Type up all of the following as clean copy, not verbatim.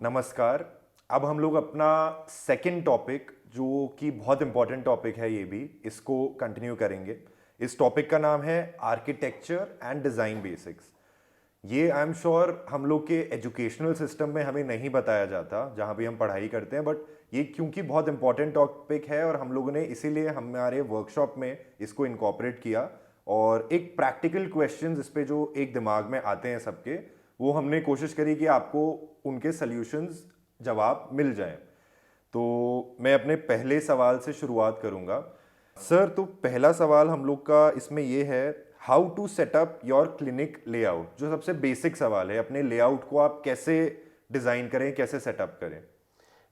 नमस्कार। अब हम लोग अपना सेकंड टॉपिक, जो कि बहुत इंपॉर्टेंट टॉपिक है, ये भी इसको कंटिन्यू करेंगे। इस टॉपिक का नाम है आर्किटेक्चर एंड डिज़ाइन बेसिक्स। ये आई एम श्योर हम लोग के एजुकेशनल सिस्टम में हमें नहीं बताया जाता जहाँ भी हम पढ़ाई करते हैं, बट ये क्योंकि बहुत इंपॉर्टेंट टॉपिक है और हम लोगों ने इसीलिए हमारे वर्कशॉप में इसको इनकॉर्पोरेट किया। और एक प्रैक्टिकल क्वेश्चंस इस पे जो एक दिमाग में आते हैं सबके, वो हमने कोशिश करी कि आपको उनके सल्यूशंस जवाब मिल जाएं। तो मैं अपने पहले सवाल से शुरुआत करूंगा। सर, तो पहला सवाल हम लोग का इसमें ये है, how to setup your clinic layout. जो सबसे बेसिक सवाल है, अपने लेआउट को आप कैसे डिज़ाइन करें, कैसे सेटअप करें।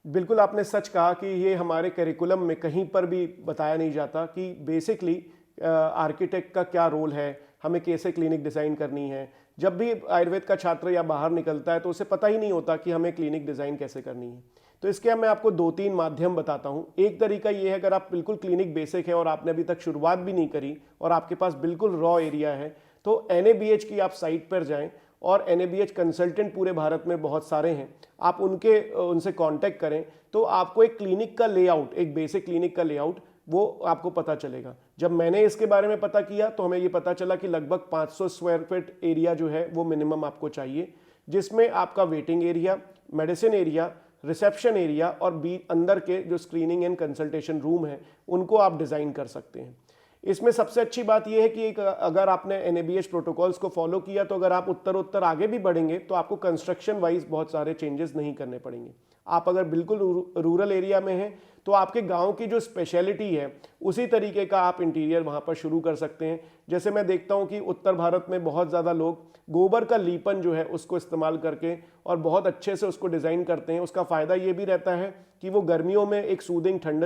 बिल्कुल आपने सच कहा कि ये हमारे करिकुलम में कहीं पर भी बताया नहीं जाता कि बेसिकली आर्किटेक्ट का क्या रोल है, हमें कैसे क्लिनिक डिज़ाइन करनी है। जब भी आयुर्वेद का छात्र या बाहर निकलता है तो उसे पता ही नहीं होता कि हमें क्लिनिक डिज़ाइन कैसे करनी है। तो इसके मैं आपको 2-3 माध्यम बताता हूँ। एक तरीका ये है, अगर आप बिल्कुल क्लिनिक बेसिक है और आपने अभी तक शुरुआत भी नहीं करी और आपके पास बिल्कुल रॉ एरिया है, तो NABH की आप साइट पर जाएं और NABH कंसल्टेंट पूरे भारत में बहुत सारे हैं, आप उनसे कांटेक्ट करें तो आपको एक क्लिनिक का लेआउट, एक बेसिक क्लिनिक का लेआउट वो आपको पता चलेगा। जब मैंने इसके बारे में पता किया तो हमें ये पता चला कि लगभग 500 स्क्वायर फीट एरिया जो है वो मिनिमम आपको चाहिए, जिसमें आपका waiting area, medicine area, reception area और अंदर के जो स्क्रीनिंग एंड कंसल्टेशन रूम है उनको आप डिज़ाइन कर सकते हैं। इसमें सबसे अच्छी बात यह है कि अगर आपने NABH प्रोटोकॉल्स को फॉलो किया तो अगर आप उत्तर आगे भी बढ़ेंगे तो आपको कंस्ट्रक्शन वाइज बहुत सारे चेंजेस नहीं करने पड़ेंगे। आप अगर बिल्कुल रूरल एरिया में हैं तो आपके गांव की जो स्पेशलिटी है उसी तरीके का आप इंटीरियर वहां पर शुरू कर सकते हैं। जैसे मैं देखता हूं कि उत्तर भारत में बहुत ज़्यादा लोग गोबर का लीपन जो है उसको इस्तेमाल करके और बहुत अच्छे से उसको डिज़ाइन करते हैं। उसका फ़ायदा ये भी रहता है कि वो गर्मियों में एक सूदिंग ठंड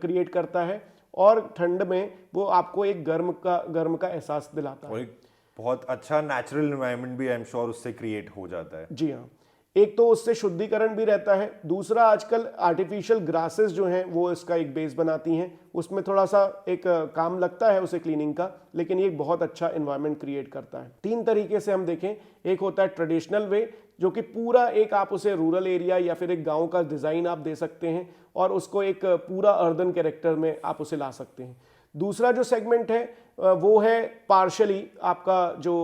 क्रिएट करता है और ठंड में वो आपको एक गर्म का एहसास दिलाता है और एक बहुत अच्छा नेचुरल एनवायरनमेंट भी आई एम श्योर उससे क्रिएट हो जाता है। जी हाँ, एक तो उससे शुद्धिकरण भी रहता है, दूसरा आजकल आर्टिफिशियल ग्रासेस जो हैं वो इसका एक बेस बनाती हैं। उसमें थोड़ा सा एक काम लगता है उसे क्लीनिंग का, लेकिन ये बहुत अच्छा एनवायरनमेंट क्रिएट करता है। 3 तरीके से हम देखें, एक होता है ट्रेडिशनल वे, जो कि पूरा एक आप उसे रूरल एरिया या फिर एक गांव का डिज़ाइन आप दे सकते हैं और उसको एक पूरा अर्बन कैरेक्टर में आप उसे ला सकते हैं। दूसरा जो सेगमेंट है वो है पार्शली आपका जो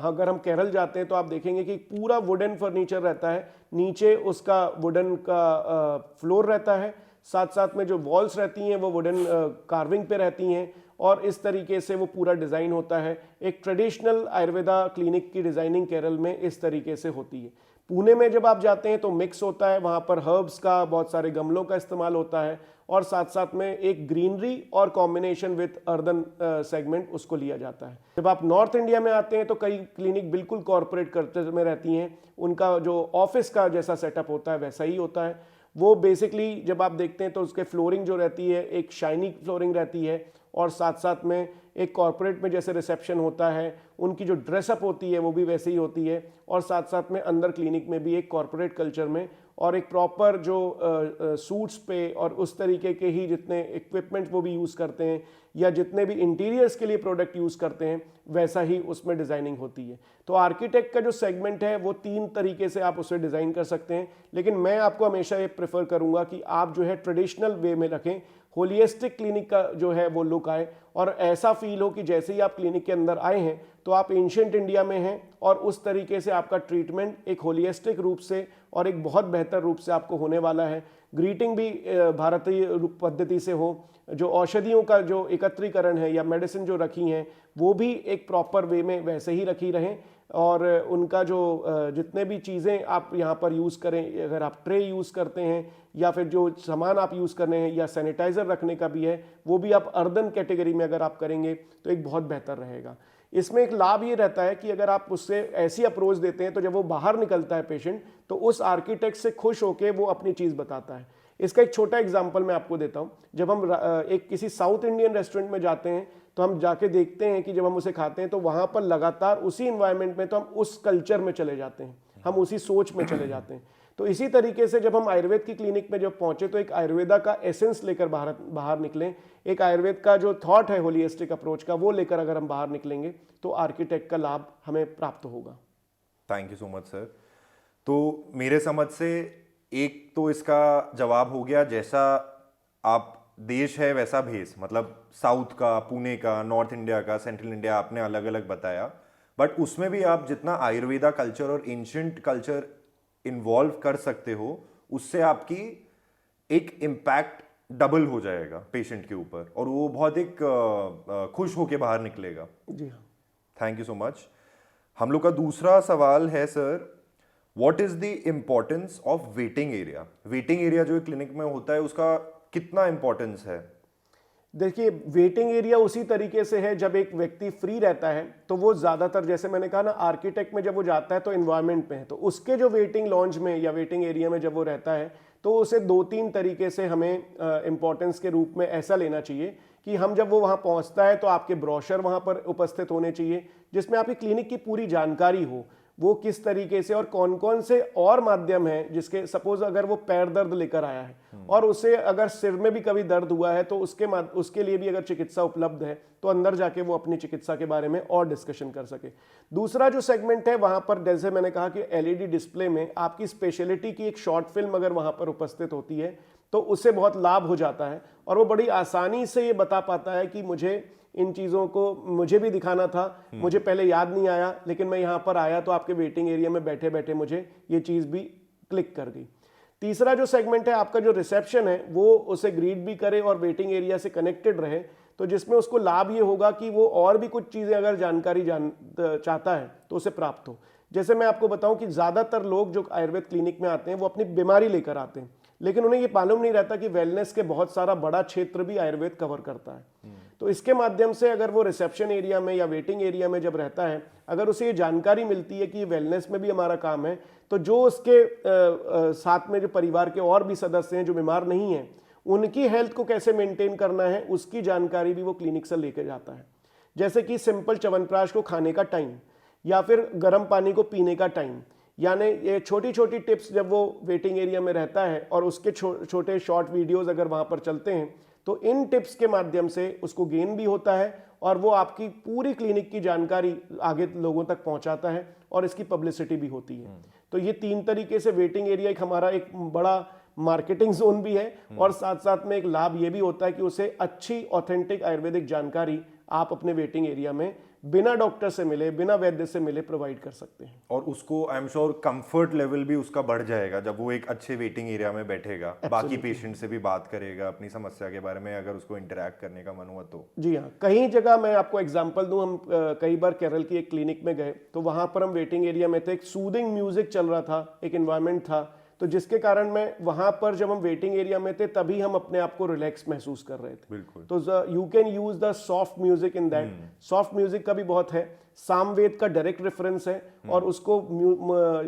अगर हम केरल जाते हैं तो आप देखेंगे कि पूरा वुडन फर्नीचर रहता है, नीचे उसका वुडन का फ्लोर रहता है, साथ साथ में जो वॉल्स रहती हैं वो वुडन कार्विंग पे रहती हैं और इस तरीके से वो पूरा डिज़ाइन होता है। एक ट्रेडिशनल आयुर्वेदा क्लिनिक की डिज़ाइनिंग केरल में इस तरीके से होती है। पुणे में जब आप जाते हैं तो मिक्स होता है, वहाँ पर हर्ब्स का, बहुत सारे गमलों का इस्तेमाल होता है और साथ साथ में एक ग्रीनरी और कॉम्बिनेशन विद अर्बन सेगमेंट उसको लिया जाता है। जब आप नॉर्थ इंडिया में आते हैं तो कई क्लिनिक बिल्कुल कॉरपोरेट कल्चर में रहती हैं, उनका जो ऑफिस का जैसा सेटअप होता है वैसा ही होता है। वो बेसिकली जब आप देखते हैं तो उसके फ्लोरिंग जो रहती है एक शाइनी फ्लोरिंग रहती है और साथ साथ में एक कॉर्पोरेट में जैसे रिसेप्शन होता है उनकी जो ड्रेसअप होती है वो भी वैसे ही होती है और साथ साथ में अंदर क्लिनिक में भी एक कॉर्पोरेट कल्चर में और एक प्रॉपर जो सूट्स पे और उस तरीके के ही जितने इक्विपमेंट वो भी यूज़ करते हैं या जितने भी इंटीरियर्स के लिए प्रोडक्ट यूज़ करते हैं वैसा ही उसमें डिज़ाइनिंग होती है। तो आर्किटेक्ट का जो सेगमेंट है वो 3 तरीके से आप उसे डिज़ाइन कर सकते हैं, लेकिन मैं आपको हमेशा ये प्रेफर करूँगा कि आप जो है ट्रेडिशनल वे में रखें, होलिस्टिक क्लिनिक का जो है वो लुक आए और ऐसा फील हो कि जैसे ही आप क्लिनिक के अंदर आए हैं तो आप एंशिएंट इंडिया में हैं और उस तरीके से आपका ट्रीटमेंट एक होलिस्टिक रूप से और एक बहुत बेहतर रूप से आपको होने वाला है। ग्रीटिंग भी भारतीय पद्धति से हो, जो औषधियों का जो एकत्रीकरण है या मेडिसिन जो रखी हैं वो भी एक प्रॉपर वे में वैसे ही रखी रहें और उनका जो जितने भी चीज़ें आप यहाँ पर यूज़ करें, अगर आप ट्रे यूज़ करते हैं या फिर जो सामान आप यूज़ कर रहे हैं या सैनिटाइज़र रखने का भी है वो भी आप अर्बन कैटेगरी में अगर आप करेंगे तो एक बहुत बेहतर रहेगा। इसमें एक लाभ ये रहता है कि अगर आप उससे ऐसी अप्रोच देते हैं तो जब वो बाहर निकलता है पेशेंट तो उस आर्किटेक्ट से खुश होकर वो अपनी चीज़ बताता है। इसका एक छोटा एग्जांपल मैं आपको देता हूं। जब हम एक किसी साउथ इंडियन रेस्टोरेंट में जाते हैं तो हम जाके देखते हैं कि जब हम उसे खाते हैं तो वहां पर लगातार उसी इन्वायरमेंट में तो हम उस कल्चर में चले जाते हैं, हम उसी सोच में चले जाते हैं। तो इसी तरीके से जब हम आयुर्वेद की क्लिनिक में जब पहुंचे तो एक आयुर्वेदा का एसेंस लेकर बाहर निकलें, एक आयुर्वेद का जो थॉट है होलिस्टिक अप्रोच का वो लेकर अगर हम बाहर निकलेंगे तो आर्किटेक्ट का लाभ हमें प्राप्त होगा। Thank you so much sir. तो मेरे समझ से एक तो इसका जवाब हो गया, जैसा आप देश है वैसा भेस, मतलब साउथ का, पुणे का, नॉर्थ इंडिया का, सेंट्रल इंडिया, आपने अलग अलग बताया। बट उसमें भी आप जितना आयुर्वेदा कल्चर और एंशियंट कल्चर इन्वॉल्व कर सकते हो, उससे आपकी एक इम्पैक्ट डबल हो जाएगा पेशेंट के ऊपर, और वो बहुत एक खुश होके बाहर निकलेगा। जी हाँ। Thank you so much. हम लोग का दूसरा सवाल है sir, what is the importance of waiting area? Waiting area जो क्लिनिक में होता है उसका कितना इंपॉर्टेंस है? देखिए, वेटिंग एरिया उसी तरीके से है, जब एक व्यक्ति फ्री रहता है तो वो ज़्यादातर, जैसे मैंने कहा ना, आर्किटेक्ट में जब वो जाता है तो इन्वायरमेंट में है, तो उसके जो वेटिंग लॉन्ज में या वेटिंग एरिया में जब वो रहता है तो उसे 2-3 तरीके से हमें इम्पोर्टेंस के रूप में ऐसा लेना चाहिए कि हम जब वो वहाँ पहुँचता है तो आपके ब्रोशर वहाँ पर उपस्थित होने चाहिए, जिसमें आपकी क्लिनिक की पूरी जानकारी हो, वो किस तरीके से और कौन कौन से और माध्यम हैं, जिसके सपोज अगर वो पैर दर्द लेकर आया है और उसे अगर सिर में भी कभी दर्द हुआ है तो उसके लिए भी अगर चिकित्सा उपलब्ध है तो अंदर जाके वो अपनी चिकित्सा के बारे में और डिस्कशन कर सके। दूसरा जो सेगमेंट है वहां पर, जैसे मैंने कहा कि एलईडी डिस्प्ले में आपकी स्पेशलिटी की एक शॉर्ट फिल्म अगर वहां पर उपस्थित होती है तो उससे बहुत लाभ हो जाता है और वो बड़ी आसानी से ये बता पाता है कि मुझे इन चीज़ों को मुझे भी दिखाना था, मुझे पहले याद नहीं आया, लेकिन मैं यहाँ पर आया तो आपके वेटिंग एरिया में बैठे बैठे मुझे ये चीज़ भी क्लिक कर गई। तीसरा जो सेगमेंट है आपका, जो रिसेप्शन है, वो उसे ग्रीट भी करे और वेटिंग एरिया से कनेक्टेड रहे, तो जिसमें उसको लाभ ये होगा कि वो और भी कुछ चीज़ें अगर जानकारी चाहता है तो उसे प्राप्त हो। जैसे मैं आपको बताऊं कि ज़्यादातर लोग जो आयुर्वेद क्लिनिक में आते हैं वो अपनी बीमारी लेकर आते हैं, लेकिन उन्हें ये मालूम नहीं रहता कि वेलनेस के बहुत सारा बड़ा क्षेत्र भी आयुर्वेद कवर करता है। तो इसके माध्यम से अगर वो रिसेप्शन एरिया में या वेटिंग एरिया में जब रहता है, अगर उसे ये जानकारी मिलती है कि ये वेलनेस में भी हमारा काम है, तो जो उसके साथ में जो परिवार के और भी सदस्य हैं जो बीमार नहीं हैं, उनकी हेल्थ को कैसे मेंटेन करना है उसकी जानकारी भी वो क्लिनिक से लेकर जाता है। जैसे कि सिंपल च्यवनप्राश को खाने का टाइम या फिर गर्म पानी को पीने का टाइम, यानी ये छोटी छोटी टिप्स जब वो वेटिंग एरिया में रहता है और उसके छोटे शॉर्ट वीडियोस अगर वहाँ पर चलते हैं तो इन टिप्स के माध्यम से उसको गेन भी होता है और वो आपकी पूरी क्लिनिक की जानकारी आगे लोगों तक पहुँचाता है और इसकी पब्लिसिटी भी होती है। तो ये 3 तरीके से वेटिंग एरिया एक हमारा एक बड़ा मार्केटिंग जोन भी है और साथ साथ में एक लाभ ये भी होता है कि उसे अच्छी ऑथेंटिक आयुर्वेदिक जानकारी आप अपने वेटिंग एरिया में बिना डॉक्टर से मिले, बिना वैद्य से मिले प्रोवाइड कर सकते हैं। और उसको I am sure comfort level भी उसका बढ़ जाएगा जब वो एक अच्छे वेटिंग एरिया में बैठेगा, बाकी पेशेंट से भी बात करेगा अपनी समस्या के बारे में, अगर उसको इंटरैक्ट करने का मन हुआ तो। जी हाँ, कहीं जगह मैं आपको एग्जांपल दूं, हम कई बार केरल की एक क्लिनिक में गए तो वहां पर हम वेटिंग एरिया में थे, एक सूदिंग म्यूजिक चल रहा था, एक एनवायरनमेंट था, तो जिसके कारण मैं वहां पर जब हम वेटिंग एरिया में थे तभी हम अपने आप को रिलैक्स महसूस कर रहे थे। बिल्कुल। तो you can use the soft music in that. Soft music का भी बहुत है, सामवेद का डायरेक्ट रेफरेंस है और उसको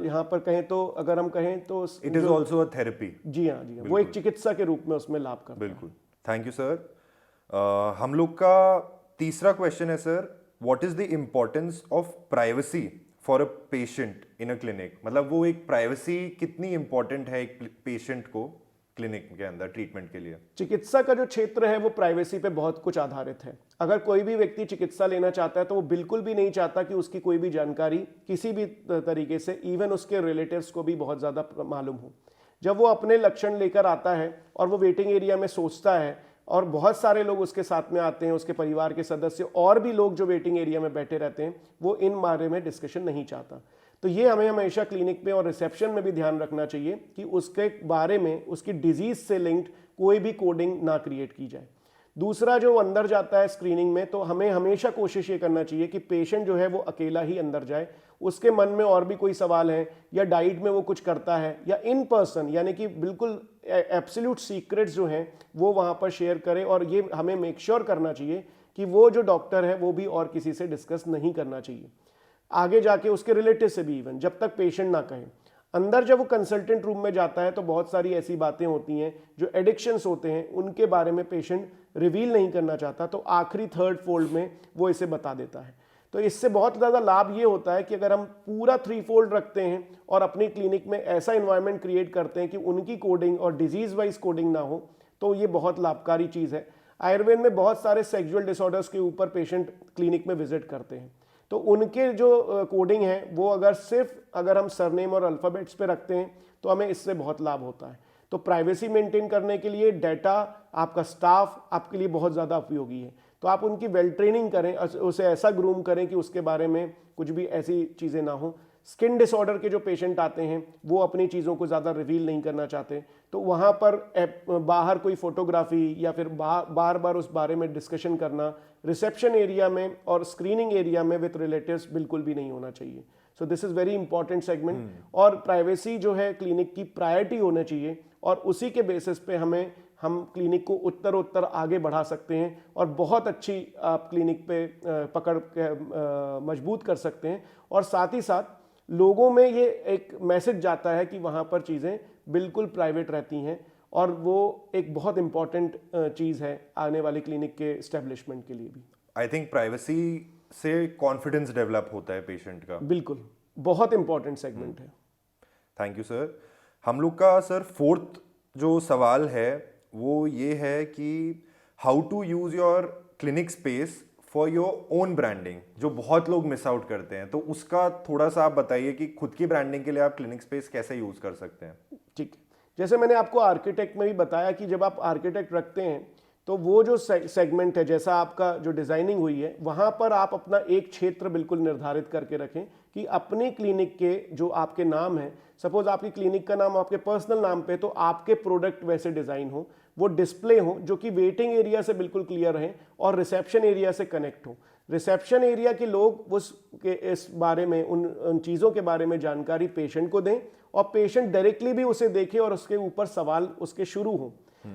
यहाँ पर कहें तो, अगर हम कहें तो it is also a therapy. जी हाँ, जी हाँ, वो एक चिकित्सा के रूप में उसमें लाभ करता है। बिल्कुल, थैंक यू सर। हम लोग का तीसरा क्वेश्चन है sir, what is the importance of privacy for a patient in a clinic? मतलब वो एक प्राइवेसी कितनी इंपॉर्टेंट है एक पेशेंट को क्लिनिक के अंदर ट्रीटमेंट के लिए? चिकित्सा का जो क्षेत्र है वो प्राइवेसी पे बहुत कुछ आधारित है। अगर कोई भी व्यक्ति चिकित्सा लेना चाहता है तो वो बिल्कुल भी नहीं चाहता कि उसकी कोई भी जानकारी किसी भी तरीके से, इवन उसके रिलेटिव्स को भी बहुत ज़्यादा मालूम हो। जब वो अपने लक्षण लेकर आता है और वो वेटिंग एरिया में सोचता है और बहुत सारे लोग उसके साथ में आते हैं, उसके परिवार के सदस्य और भी लोग जो वेटिंग एरिया में बैठे रहते हैं, वो इन बारे में डिस्कशन नहीं चाहता। तो ये हमें हमेशा क्लिनिक में और रिसेप्शन में भी ध्यान रखना चाहिए कि उसके बारे में, उसकी डिजीज से लिंक्ड कोई भी कोडिंग ना क्रिएट की जाए। दूसरा, जो अंदर जाता है स्क्रीनिंग में, तो हमें हमेशा कोशिश ये करना चाहिए कि पेशेंट जो है वो अकेला ही अंदर जाए, उसके मन में और भी कोई सवाल है या डाइट में वो कुछ करता है या इन पर्सन, यानी कि बिल्कुल एब्सोल्यूट सीक्रेट्स जो हैं वो वहाँ पर शेयर करे। और ये हमें मेक श्योर करना चाहिए कि वो जो डॉक्टर है वो भी और किसी से डिस्कस नहीं करना चाहिए, आगे जाके उसके रिलेटिव से भी, इवन जब तक पेशेंट ना कहे। अंदर जब वो कंसल्टेंट रूम में जाता है तो बहुत सारी ऐसी बातें होती हैं जो एडिक्शंस होते हैं, उनके बारे में पेशेंट रिवील नहीं करना चाहता, तो आखिरी 3rd फोल्ड में वो इसे बता देता है। तो इससे बहुत ज़्यादा लाभ ये होता है कि अगर हम पूरा 3 फोल्ड रखते हैं और अपनी क्लिनिक में ऐसा इन्वायरमेंट क्रिएट करते हैं कि उनकी कोडिंग और डिजीज़ वाइज कोडिंग ना हो, तो ये बहुत लाभकारी चीज़ है। आयुर्वेद में बहुत सारे सेक्सुअल डिसऑर्डर्स के ऊपर पेशेंट क्लिनिक में विजिट करते हैं, तो उनके जो कोडिंग है वो अगर सिर्फ अगर हम सरनेम और अल्फ़ाबेट्स पे रखते हैं तो हमें इससे बहुत लाभ होता है। तो प्राइवेसी मेंटेन करने के लिए डाटा, आपका स्टाफ आपके लिए बहुत ज़्यादा उपयोगी है। तो आप उनकी वेल ट्रेनिंग करें, उसे ऐसा ग्रूम करें कि उसके बारे में कुछ भी ऐसी चीज़ें ना हो। स्किन डिसऑर्डर के जो पेशेंट आते हैं वो अपनी चीज़ों को ज़्यादा रिवील नहीं करना चाहते, तो वहाँ पर बाहर कोई फोटोग्राफी या फिर बार बार उस बारे में डिस्कशन करना रिसेप्शन एरिया में और स्क्रीनिंग एरिया में विद रिलेटिव्स बिल्कुल भी नहीं होना चाहिए। So this is very important segment. और प्राइवेसी जो है क्लिनिक की प्रायोरिटी होना चाहिए, और उसी के बेसिस पे हम क्लिनिक को उत्तर आगे बढ़ा सकते हैं और बहुत अच्छी आप क्लिनिक पे पकड़ के मजबूत कर सकते हैं। और साथ ही साथ लोगों में ये एक मैसेज जाता है कि वहाँ पर चीज़ें बिल्कुल प्राइवेट रहती हैं, और वो एक बहुत इंपॉर्टेंट चीज़ है आने वाली क्लिनिक के एस्टेब्लिशमेंट के लिए भी। आई थिंक प्राइवेसी से कॉन्फिडेंस डेवलप होता है पेशेंट का। बिल्कुल, बहुत इंपॉर्टेंट सेगमेंट है। Thank you sir. हम लोग का सर फोर्थ जो सवाल है वो ये है कि how to use your clinic space for your own branding, जो बहुत लोग मिस आउट करते हैं, तो उसका थोड़ा सा आप बताइए कि खुद की ब्रांडिंग के लिए आप क्लिनिक स्पेस कैसे यूज कर सकते हैं। ठीक है, जैसे मैंने आपको आर्किटेक्ट में भी बताया कि जब आप आर्किटेक्ट रखते हैं तो वो जो सेगमेंट है, जैसा आपका जो डिज़ाइनिंग हुई है, वहाँ पर आप अपना एक क्षेत्र बिल्कुल निर्धारित करके रखें कि अपनी क्लिनिक के जो आपके नाम है, सपोज आपकी क्लिनिक का नाम आपके पर्सनल नाम पे, तो आपके प्रोडक्ट वैसे डिज़ाइन हो, वो डिस्प्ले हो जो कि वेटिंग एरिया से बिल्कुल क्लियर रहें और रिसेप्शन एरिया से कनेक्ट हो। रिसेप्शन एरिया के लोग इस बारे में उन चीज़ों के बारे में जानकारी पेशेंट को दें, और पेशेंट डायरेक्टली भी उसे देखे और उसके ऊपर सवाल उसके शुरू हो।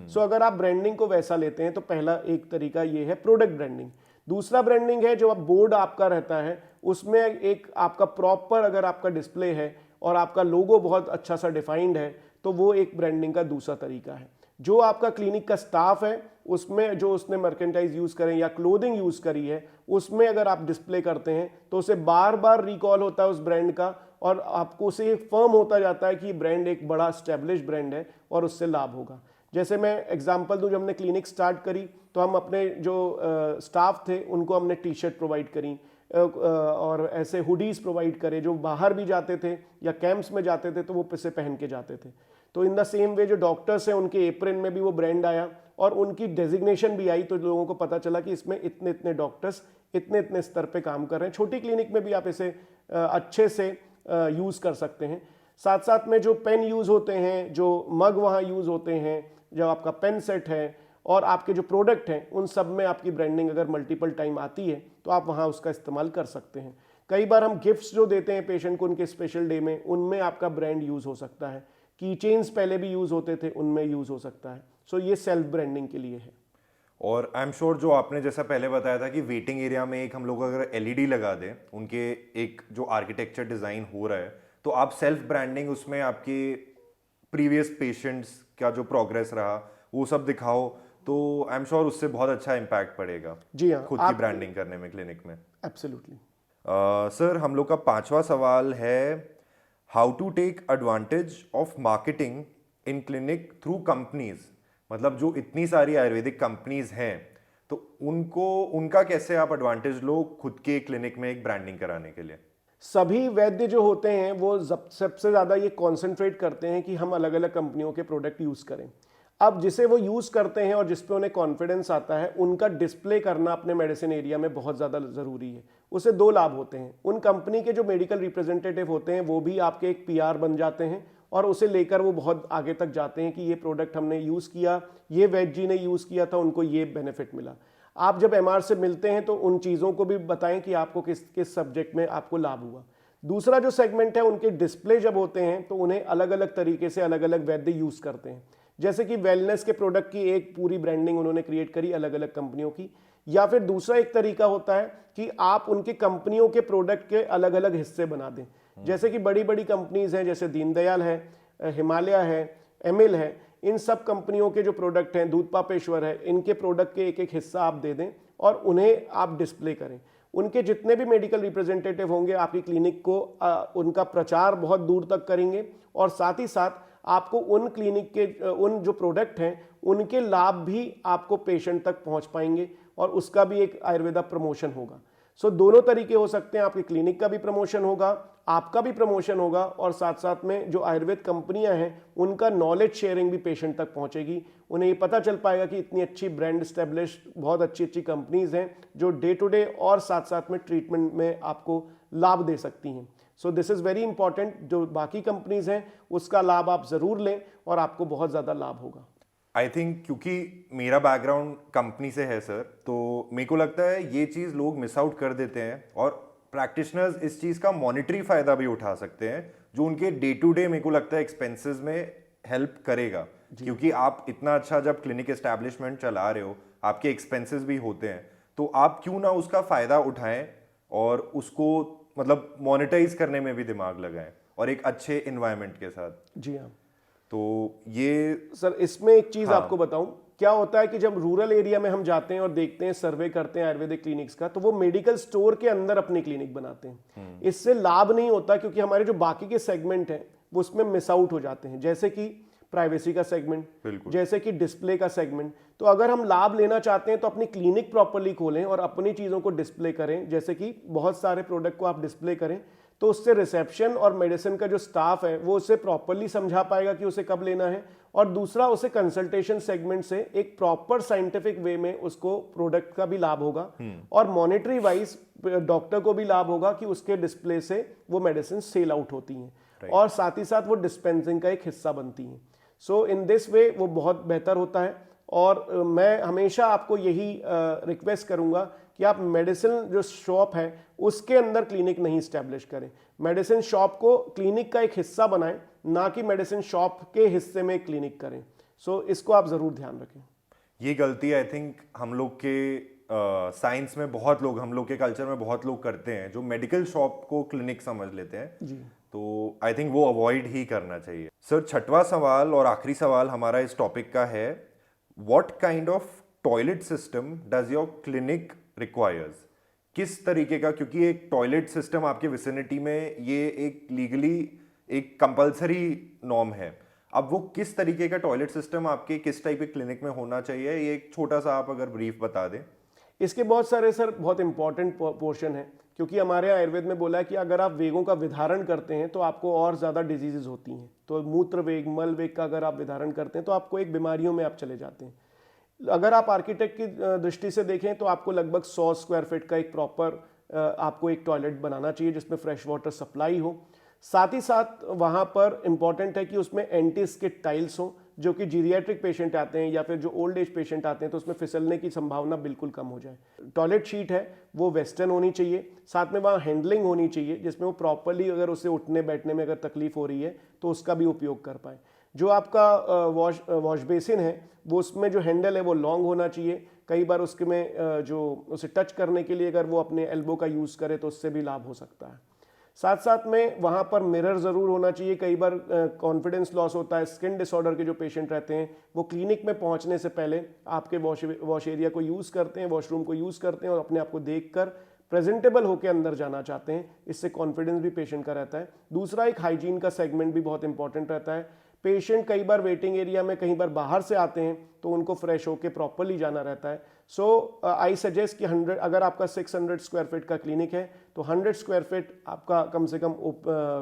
सो अगर आप ब्रांडिंग को वैसा लेते हैं तो पहला एक तरीका ये है प्रोडक्ट ब्रांडिंग। दूसरा ब्रांडिंग है जो अब बोर्ड आपका रहता है, उसमें एक आपका प्रॉपर अगर आपका डिस्प्ले है और आपका लोगो बहुत अच्छा सा डिफाइंड है, तो वो एक ब्रांडिंग का दूसरा तरीका है। जो आपका क्लिनिक का स्टाफ है उसमें जो उसने मर्केंटाइज यूज़ करें या क्लोथिंग यूज़ करी है, उसमें अगर आप डिस्प्ले करते हैं तो उसे बार बार रिकॉल होता है उस ब्रांड का, और आपको उसे एक फर्म होता जाता है कि ब्रांड एक बड़ा एस्टेब्लिश ब्रांड है और उससे लाभ होगा। जैसे मैं एग्जांपल दूं, जब हमने क्लिनिक स्टार्ट करी तो हम अपने जो स्टाफ थे उनको हमने टी शर्ट प्रोवाइड करी और ऐसे हुडीज़ प्रोवाइड करे, जो बाहर भी जाते थे या कैंप्स में जाते थे तो वो पैसे पहन के जाते थे। तो इन द सेम वे जो डॉक्टर्स हैं उनके एप्रन में भी वो ब्रांड आया और उनकी डेजिग्नेशन भी आई, तो लोगों को पता चला कि इसमें इतने इतने डॉक्टर्स इतने इतने स्तर पे काम कर रहे हैं। छोटी क्लिनिक में भी आप इसे अच्छे से यूज़ कर सकते हैं। साथ साथ में जो पेन यूज़ होते हैं, जो मग वहाँ यूज़ होते हैं, जो आपका पेन सेट है और आपके जो प्रोडक्ट हैं, उन सब में आपकी ब्रांडिंग अगर मल्टीपल टाइम आती है तो आप वहाँ उसका इस्तेमाल कर सकते हैं। कई बार हम गिफ्ट्स जो देते हैं पेशेंट को उनके स्पेशल डे में, उनमें आपका ब्रांड यूज़ हो सकता है। की चेन्स पहले भी यूज़ होते थे, उनमें यूज़ हो सकता है। सो ये सेल्फ ब्रांडिंग के लिए है। और आई एम श्योर जो आपने जैसा पहले बताया था कि वेटिंग एरिया में एक हम लोग अगर एलईडी लगा दें, उनके एक जो आर्किटेक्चर डिज़ाइन हो रहा है, तो आप सेल्फ ब्रांडिंग उसमें आपके प्रीवियस पेशेंट्स का जो प्रोग्रेस रहा वो सब दिखाओ, तो आई एम श्योर उससे बहुत अच्छा इम्पैक्ट पड़ेगा जी हाँ, खुद की ब्रांडिंग करने में क्लिनिक में। एब्सोल्युटली। सर हम लोग का पांचवा सवाल है how to take advantage of marketing in clinic through companies. मतलब जो इतनी सारी आयुर्वेदिक कंपनीज हैं, तो उनका कैसे आप एडवांटेज लो खुद के क्लिनिक में एक ब्रांडिंग कराने के लिए। सभी वैद्य जो होते हैं वो सबसे ज़्यादा ये कॉन्सेंट्रेट करते हैं कि हम अलग अलग कंपनियों के प्रोडक्ट यूज़ करें। अब जिसे वो यूज़ करते हैं और जिस पे उन्हें कॉन्फिडेंस आता है, उनका डिस्प्ले करना अपने मेडिसिन एरिया में बहुत ज़्यादा ज़रूरी है। उससे दो लाभ होते हैं। उन कंपनी के जो मेडिकल रिप्रेजेंटेटिव होते हैं वो भी आपके एक पीआर बन जाते हैं और उसे लेकर वो बहुत आगे तक जाते हैं कि ये प्रोडक्ट हमने यूज़ किया, ये वैद्य जी ने यूज़ किया था, उनको ये बेनिफिट मिला। आप जब एमआर से मिलते हैं तो उन चीज़ों को भी बताएं कि आपको किस किस सब्जेक्ट में आपको लाभ हुआ। दूसरा जो सेगमेंट है, उनके डिस्प्ले जब होते हैं तो उन्हें अलग अलग तरीके से अलग अलग वैद्य यूज़ करते हैं। जैसे कि वेलनेस के प्रोडक्ट की एक पूरी ब्रांडिंग उन्होंने क्रिएट करी अलग अलग कंपनियों की। या फिर दूसरा एक तरीका होता है कि आप उनकी कंपनियों के प्रोडक्ट के अलग अलग हिस्से बना दें। जैसे कि बड़ी बड़ी कंपनीज हैं, जैसे दीनदयाल है, हिमालय है, एमिल है, इन सब कंपनियों के जो प्रोडक्ट हैं, दूधपापेश्वर है, इनके प्रोडक्ट के एक एक हिस्सा आप दे दें और उन्हें आप डिस्प्ले करें। उनके जितने भी मेडिकल रिप्रेजेंटेटिव होंगे आपकी क्लिनिक को उनका प्रचार बहुत दूर तक करेंगे और साथ ही साथ आपको उन क्लिनिक के उन जो प्रोडक्ट हैं उनके लाभ भी आपको पेशेंट तक पहुंच पाएंगे और उसका भी एक आयुर्वेदा प्रमोशन होगा। सो दोनों तरीके हो सकते हैं, आपके क्लिनिक का भी प्रमोशन होगा, आपका भी प्रमोशन होगा, और साथ साथ में जो आयुर्वेद कंपनियां हैं उनका नॉलेज शेयरिंग भी पेशेंट तक पहुंचेगी। उन्हें ये पता चल पाएगा कि इतनी अच्छी ब्रांड स्टैब्लिश्ड बहुत अच्छी अच्छी कंपनीज हैं जो डे टू डे और साथ साथ में ट्रीटमेंट में आपको लाभ दे सकती हैं। So this is very important, जो बाकी कंपनीज हैं उसका लाभ आप ज़रूर लें और आपको बहुत ज़्यादा लाभ होगा। आई थिंक क्योंकि मेरा बैकग्राउंड कंपनी से है सर, तो मेरे को लगता है ये चीज़ लोग मिस आउट कर देते हैं और प्रैक्टिशनर्स इस चीज़ का मॉनिटरी फ़ायदा भी उठा सकते हैं जो उनके डे टू डे मेरे को लगता है एक्सपेंसेस में हेल्प करेगा। क्योंकि आप इतना अच्छा जब क्लिनिक एस्टैब्लिशमेंट चला रहे हो, आपके एक्सपेंसेस भी होते हैं, तो आप क्यों ना उसका फ़ायदा उठाएं और उसको मतलब मोनेटाइज करने में भी दिमाग लगाएं और एक अच्छे इन्वायरमेंट के साथ। जी हाँ। तो ये सर इसमें एक चीज़ आपको बताऊं, क्या होता है कि जब रूरल एरिया में हम जाते हैं और देखते हैं, सर्वे करते हैं आयुर्वेदिक क्लिनिक्स का, तो वो मेडिकल स्टोर के अंदर अपनी क्लिनिक बनाते हैं। इससे लाभ नहीं होता क्योंकि हमारे जो बाकी के सेगमेंट हैं वो उसमें मिस आउट हो जाते हैं, जैसे कि प्राइवेसी का सेगमेंट, जैसे कि डिस्प्ले का सेगमेंट। तो अगर हम लाभ लेना चाहते हैं तो अपनी क्लिनिक प्रॉपर्ली खोलें और अपनी चीज़ों को डिस्प्ले करें, जैसे कि बहुत सारे प्रोडक्ट को आप डिस्प्ले करें, तो उससे रिसेप्शन और मेडिसिन का जो स्टाफ है वो उसे प्रॉपर्ली समझा पाएगा कि उसे कब लेना है, और दूसरा उसे कंसल्टेशन सेगमेंट से एक प्रॉपर साइंटिफिक वे में उसको प्रोडक्ट का भी लाभ होगा और मॉनिटरी वाइज डॉक्टर को भी लाभ होगा कि उसके डिस्प्ले से वो मेडिसिन सेल आउट होती हैं और साथ ही साथ वो डिस्पेंसिंग का एक हिस्सा बनती हैं। सो इन दिस वे वो बहुत बेहतर होता है। और मैं हमेशा आपको यही रिक्वेस्ट करूंगा कि आप मेडिसिन जो शॉप है उसके अंदर क्लिनिक नहीं स्टैब्लिश करें, मेडिसिन शॉप को क्लिनिक का एक हिस्सा बनाएं, ना कि मेडिसिन शॉप के हिस्से में क्लिनिक करें। सो इसको आप ज़रूर ध्यान रखें। ये गलती आई थिंक हम लोग के साइंस में बहुत लोग, हम लोग के कल्चर में बहुत लोग करते हैं जो मेडिकल शॉप को क्लिनिक समझ लेते हैं जी। तो आई थिंक वो अवॉइड ही करना चाहिए। सर छठवां सवाल और आखिरी सवाल हमारा इस टॉपिक का है, what kind of toilet system does your clinic requires? किस तरीके का, क्योंकि एक टॉयलेट सिस्टम आपके विसिनिटी में ये एक लीगली एक कंपलसरी नॉर्म है, अब वो किस तरीके का टॉयलेट सिस्टम आपके किस टाइप के क्लिनिक में होना चाहिए, ये एक छोटा सा आप अगर ब्रीफ बता दें। इसके बहुत सारे सर बहुत इंपॉर्टेंट पोर्शन है, क्योंकि हमारे यहाँ आयुर्वेद में बोला है कि अगर आप वेगों का विधारण करते हैं तो आपको और ज़्यादा डिजीजेज होती हैं। तो मूत्र वेग, मल वेग का अगर आप विधारण करते हैं तो आपको एक बीमारियों में आप चले जाते हैं। अगर आप आर्किटेक्ट की दृष्टि से देखें तो आपको लगभग 100 स्क्वायर फीट का एक प्रॉपर आपको एक टॉयलेट बनाना चाहिए जिसमें फ्रेश वाटर सप्लाई हो। साथ ही साथ वहाँ पर इम्पॉर्टेंट है कि उसमें एंटी स्किड टाइल्स हो, जो कि जीरियाट्रिक पेशेंट आते हैं या फिर जो ओल्ड एज पेशेंट आते हैं तो उसमें फिसलने की संभावना बिल्कुल कम हो जाए। टॉयलेट शीट है वो वेस्टर्न होनी चाहिए, साथ में वहाँ हैंडलिंग होनी चाहिए जिसमें वो प्रॉपरली अगर उसे उठने बैठने में अगर तकलीफ हो रही है तो उसका भी उपयोग कर पाए। जो आपका वॉश बेसिन है वो उसमें जो हैंडल है वो लॉन्ग होना चाहिए। कई बार उसके में जो उसे टच करने के लिए अगर वो अपने एल्बो का यूज़ करे तो उससे भी लाभ हो सकता है। साथ साथ में वहाँ पर मिरर ज़रूर होना चाहिए। कई बार कॉन्फिडेंस लॉस होता है, स्किन डिसऑर्डर के जो पेशेंट रहते हैं वो क्लिनिक में पहुँचने से पहले आपके वॉश एरिया को यूज़ करते हैं, वॉशरूम को यूज़ करते हैं और अपने आप को देख कर प्रेजेंटेबल होकर अंदर जाना चाहते हैं। इससे कॉन्फिडेंस भी पेशेंट का रहता है। दूसरा एक हाइजीन का सेगमेंट भी बहुत इंपॉर्टेंट रहता है। पेशेंट कई बार वेटिंग एरिया में कई बार बाहर से आते हैं तो उनको फ्रेश होकर प्रॉपरली जाना रहता है। सो आई सजेस्ट कि 100 अगर आपका 600 स्क्वायर फीट का क्लिनिक है तो 100 स्क्वायर फीट आपका कम से कम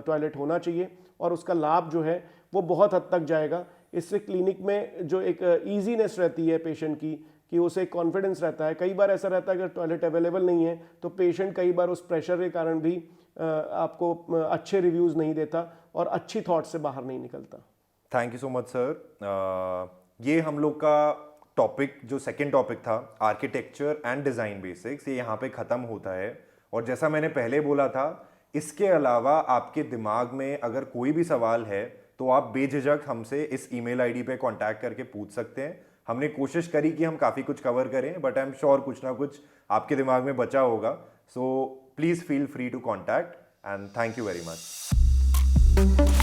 टॉयलेट होना चाहिए और उसका लाभ जो है वो बहुत हद तक जाएगा। इससे क्लिनिक में जो एक ईजीनेस रहती है पेशेंट की कि उसे कॉन्फिडेंस रहता है। कई बार ऐसा रहता है अगर टॉयलेट अवेलेबल नहीं है तो पेशेंट कई बार उस प्रेशर के कारण भी आपको अच्छे रिव्यूज़ नहीं देता और अच्छी थॉट से बाहर नहीं निकलता। Thank you so much sir. ये हम लोग का टॉपिक जो सेकंड टॉपिक था आर्किटेक्चर एंड डिज़ाइन बेसिक्स, ये यहाँ पे ख़त्म होता है। और जैसा मैंने पहले बोला था, इसके अलावा आपके दिमाग में अगर कोई भी सवाल है तो आप बेझिझक हमसे इस ईमेल आईडी पे कांटेक्ट करके पूछ सकते हैं। हमने कोशिश करी कि हम काफ़ी कुछ कवर करें, बट आई एम श्योर कुछ ना कुछ आपके दिमाग में बचा होगा। So please feel free to contact and thank you very much.